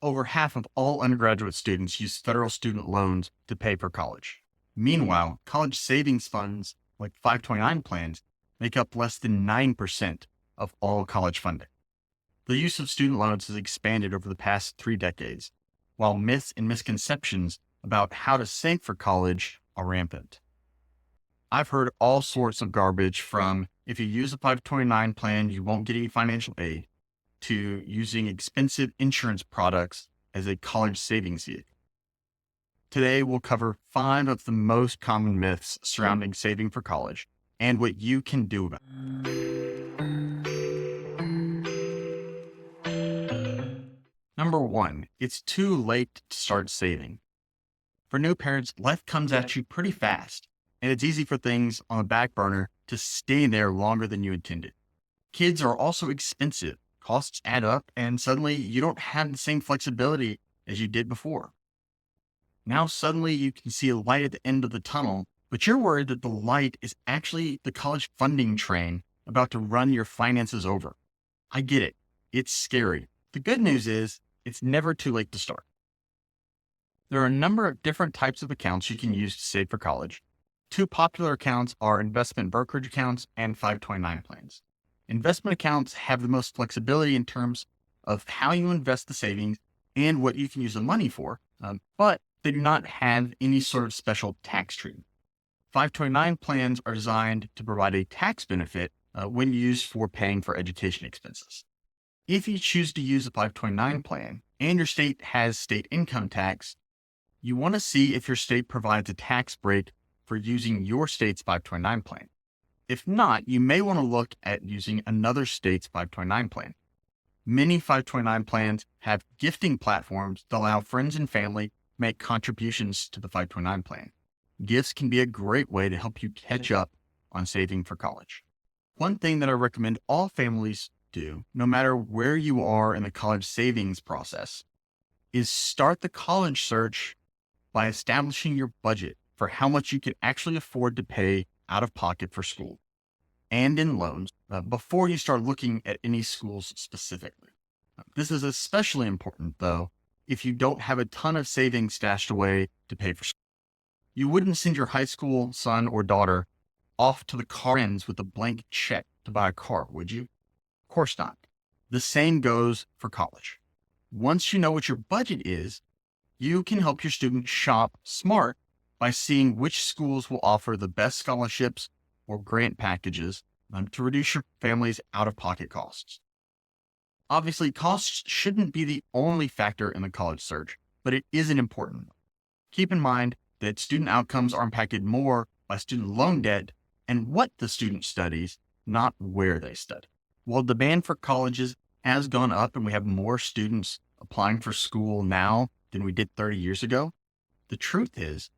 Over half of all undergraduate students use federal student loans to pay for college. Meanwhile, college savings funds like 529 plans make up less than 9% of all college funding. The use of student loans has expanded over the past 3 decades, while myths and misconceptions about how to save for college are rampant. I've heard all sorts of garbage from if you use a 529 plan, you won't get any financial aid, to using expensive insurance products as a college savings vehicle. Today, we'll cover 5 of the most common myths surrounding saving for college and what you can do about it. Number 1, it's too late to start saving. For new parents, life comes at you pretty fast, and it's easy for things on the back burner to stay there longer than you intended. Kids are also expensive. Costs add up, and suddenly you don't have the same flexibility as you did before. Now, suddenly you can see a light at the end of the tunnel, but you're worried that the light is actually the college funding train about to run your finances over. I get it. It's scary. The good news is it's never too late to start. There are a number of different types of accounts you can use to save for college. 2 popular accounts are investment brokerage accounts and 529 plans. Investment accounts have the most flexibility in terms of how you invest the savings and what you can use the money for, but they do not have any sort of special tax treatment. 529 plans are designed to provide a tax benefit when used for paying for education expenses. If you choose to use a 529 plan and your state has state income tax, you want to see if your state provides a tax break for using your state's 529 plan. If not, you may want to look at using another state's 529 plan. Many 529 plans have gifting platforms that allow friends and family make contributions to the 529 plan. Gifts can be a great way to help you catch up on saving for college. One thing that I recommend all families do, no matter where you are in the college savings process, is start the college search by establishing your budget for how much you can actually afford to pay out of pocket for school and in loans before you start looking at any schools specifically. This is especially important, though, if you don't have a ton of savings stashed away to pay for school. You wouldn't send your high school son or daughter off to the car ends with a blank check to buy a car, would you? Of course not. The same goes for college. Once you know what your budget is, you can help your student shop smart by seeing which schools will offer the best scholarships or grant packages to reduce your family's out-of-pocket costs. Obviously, costs shouldn't be the only factor in the college search, but it is an important one. Keep in mind that student outcomes are impacted more by student loan debt and what the student studies, not where they study. While demand for colleges has gone up and we have more students applying for school now than we did 30 years ago, the truth is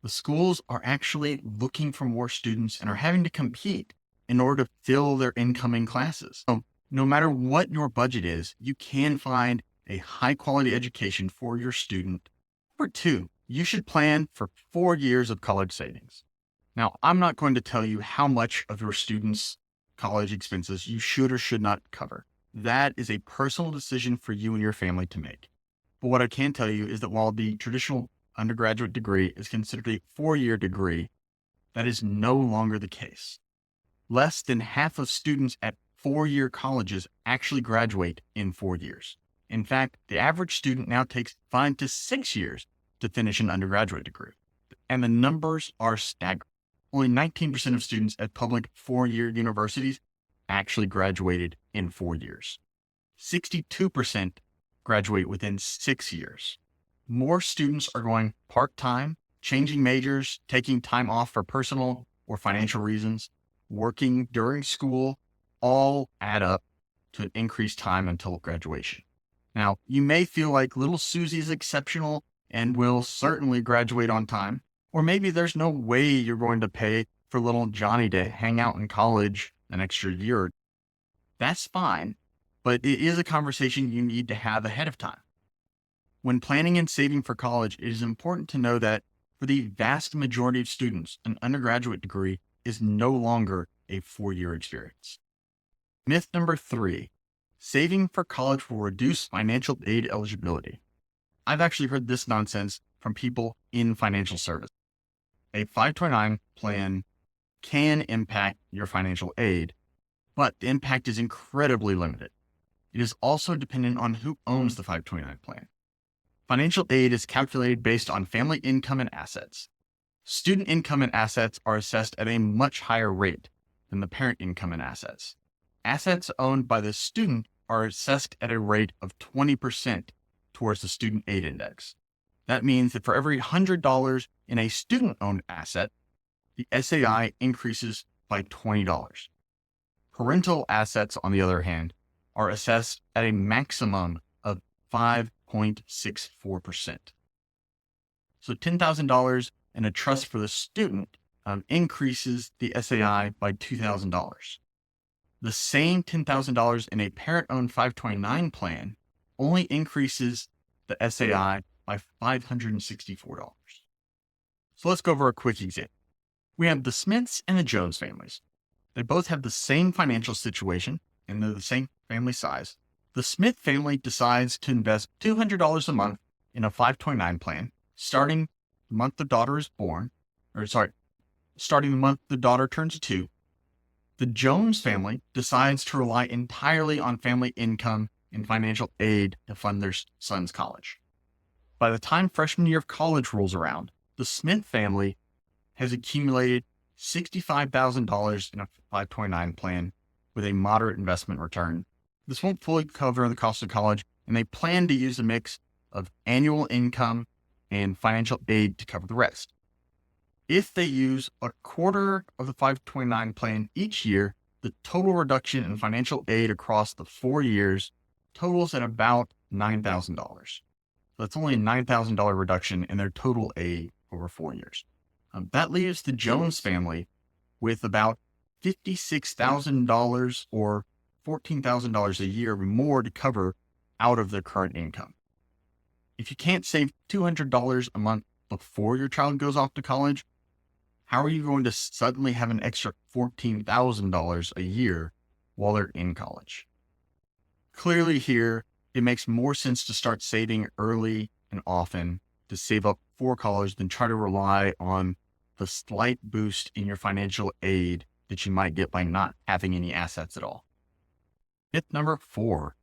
the schools are actually looking for more students and are having to compete in order to fill their incoming classes. So no matter what your budget is, you can find a high quality education for your student. Number 2, you should plan for 4 years of college savings. Now, I'm not going to tell you how much of your students' college expenses you should or should not cover. That is a personal decision for you and your family to make. But what I can tell you is that while the traditional undergraduate degree is considered a 4-year degree, that is no longer the case. Less than half of students at 4-year colleges actually graduate in 4 years. In fact, the average student now takes 5 to 6 years to finish an undergraduate degree. And the numbers are staggering. Only 19% of students at public 4-year universities actually graduated in 4 years. 62% graduate within 6 years. More students are going part-time, changing majors, taking time off for personal or financial reasons, working during school, all add up to an increased time until graduation. Now, you may feel like little Susie is exceptional and will certainly graduate on time, or maybe there's no way you're going to pay for little Johnny to hang out in college an extra year. That's fine, but it is a conversation you need to have ahead of time. When planning and saving for college, it is important to know that for the vast majority of students, an undergraduate degree is no longer a 4-year experience. Myth number 3, saving for college will reduce financial aid eligibility. I've actually heard this nonsense from people in financial service. A 529 plan can impact your financial aid, but the impact is incredibly limited. It is also dependent on who owns the 529 plan. Financial aid is calculated based on family income and assets. Student income and assets are assessed at a much higher rate than the parent income and assets. Assets owned by the student are assessed at a rate of 20% towards the student aid index. That means that for every $100 in a student-owned asset, the SAI increases by $20. Parental assets, on the other hand, are assessed at a maximum of 5.64%. So $10,000 in a trust for the student increases the SAI by $2,000. The same $10,000 in a parent-owned 529 plan only increases the SAI by $564. So let's go over a quick example. We have the Smiths and the Jones families. They both have the same financial situation and they're the same family size. The Smith family decides to invest $200 a month in a 529 plan starting the month the daughter is born, starting the month the daughter turns 2. The Jones family decides to rely entirely on family income and financial aid to fund their son's college. By the time freshman year of college rolls around, the Smith family has accumulated $65,000 in a 529 plan with a moderate investment return. This won't fully cover the cost of college, and they plan to use a mix of annual income and financial aid to cover the rest. If they use a quarter of the 529 plan each year, the total reduction in financial aid across the 4 years totals at about $9,000. So that's only a $9,000 reduction in their total aid over 4 years. That leaves the Jones family with about $56,000 or $14,000 a year more to cover out of their current income. If you can't save $200 a month before your child goes off to college, how are you going to suddenly have an extra $14,000 a year while they're in college? Clearly here, it makes more sense to start saving early and often to save up for college than try to rely on the slight boost in your financial aid that you might get by not having any assets at all. Myth number 4,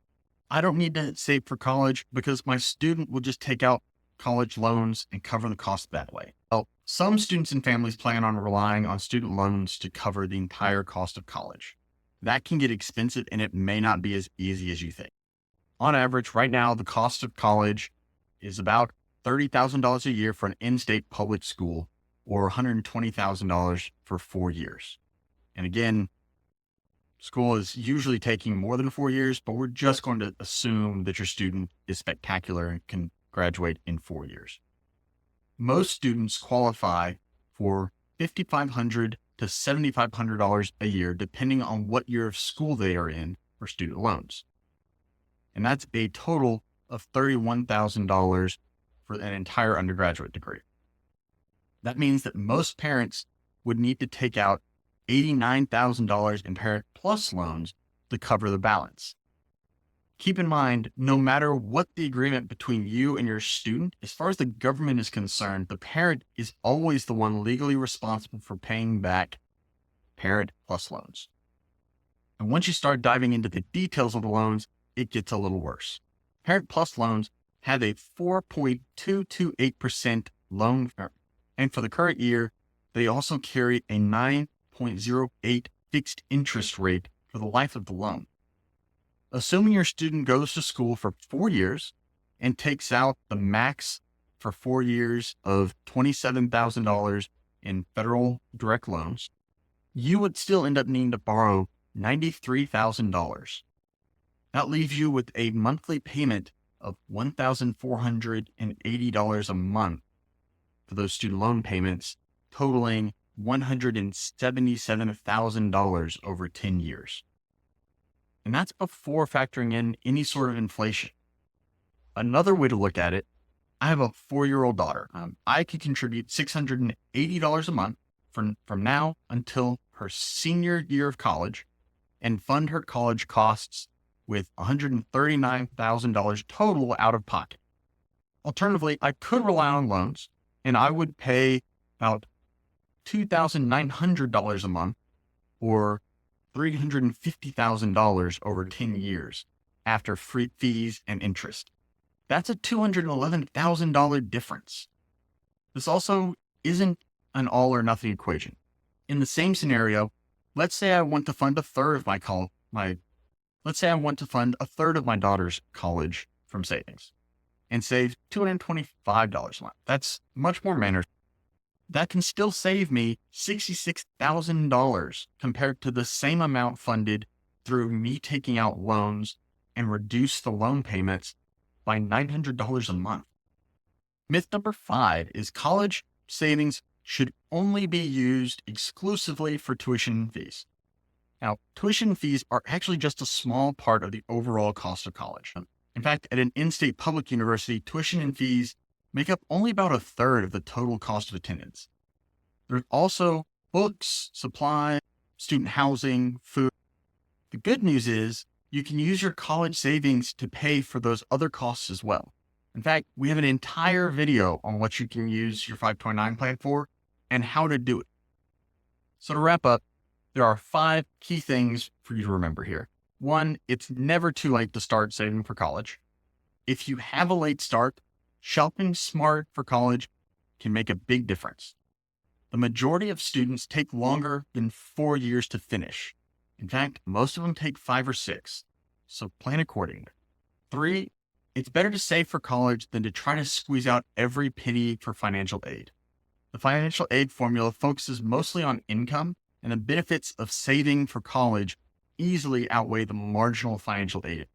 I don't need to save for college because my student will just take out college loans and cover the cost that way. Well, some students and families plan on relying on student loans to cover the entire cost of college. That can get expensive and it may not be as easy as you think. On average, right now, the cost of college is about $30,000 a year for an in-state public school or $120,000 for 4 years. And again, school is usually taking more than 4 years, but we're just going to assume that your student is spectacular and can graduate in 4 years. Most students qualify for $5,500 to $7,500 a year, depending on what year of school they are in for student loans. And that's a total of $31,000 for an entire undergraduate degree. That means that most parents would need to take out $89,000 in Parent Plus loans to cover the balance. Keep in mind, no matter what the agreement between you and your student, as far as the government is concerned, the parent is always the one legally responsible for paying back Parent Plus loans. And once you start diving into the details of the loans, it gets a little worse. Parent Plus loans have a 4.228% loan, and for the current year, they also carry a 9.08 fixed interest rate for the life of the loan. Assuming your student goes to school for 4 years and takes out the max for 4 years of $27,000 in federal direct loans, you would still end up needing to borrow $93,000. That leaves you with a monthly payment of $1,480 a month for those student loan payments, totaling $177,000 over 10 years. And that's before factoring in any sort of inflation. Another way to look at it, I have a 4-year-old daughter. I could contribute $680 a month from now until her senior year of college and fund her college costs with $139,000 total out of pocket. Alternatively, I could rely on loans, and I would pay about $2,900 a month or $350,000 over 10 years after free fees and interest. That's a $211,000 difference. This also isn't an all or nothing equation. In the same scenario, let's say I want to fund a third of let's say I want to fund a third of my daughter's college from savings and save $225 a month. That's much more manageable. That can still save me $66,000 compared to the same amount funded through me taking out loans and reduce the loan payments by $900 a month. Myth number 5 is college savings should only be used exclusively for tuition fees. Now, tuition fees are actually just a small part of the overall cost of college. In fact, at an in-state public university, tuition and fees make up only about a third of the total cost of attendance. There's also books, supplies, student housing, food. The good news is you can use your college savings to pay for those other costs as well. In fact, we have an entire video on what you can use your 529 plan for and how to do it. So to wrap up, there are 5 key things for you to remember here. 1, it's never too late to start saving for college. If you have a late start, shopping smart for college can make a big difference. The majority of students take longer than 4 years to finish. In fact, most of them take 5 or 6. So plan accordingly. 3, it's better to save for college than to try to squeeze out every penny for financial aid. The financial aid formula focuses mostly on income, and the benefits of saving for college easily outweigh the marginal financial aid.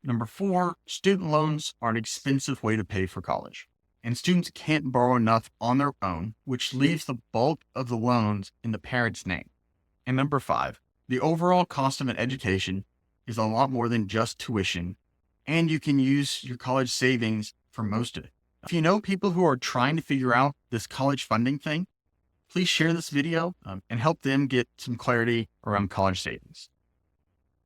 Number 4, student loans are an expensive way to pay for college, and students can't borrow enough on their own, which leaves the bulk of the loans in the parent's name. And number 5, the overall cost of an education is a lot more than just tuition, and you can use your college savings for most of it. If you know people who are trying to figure out this college funding thing, please share this video and help them get some clarity around college savings.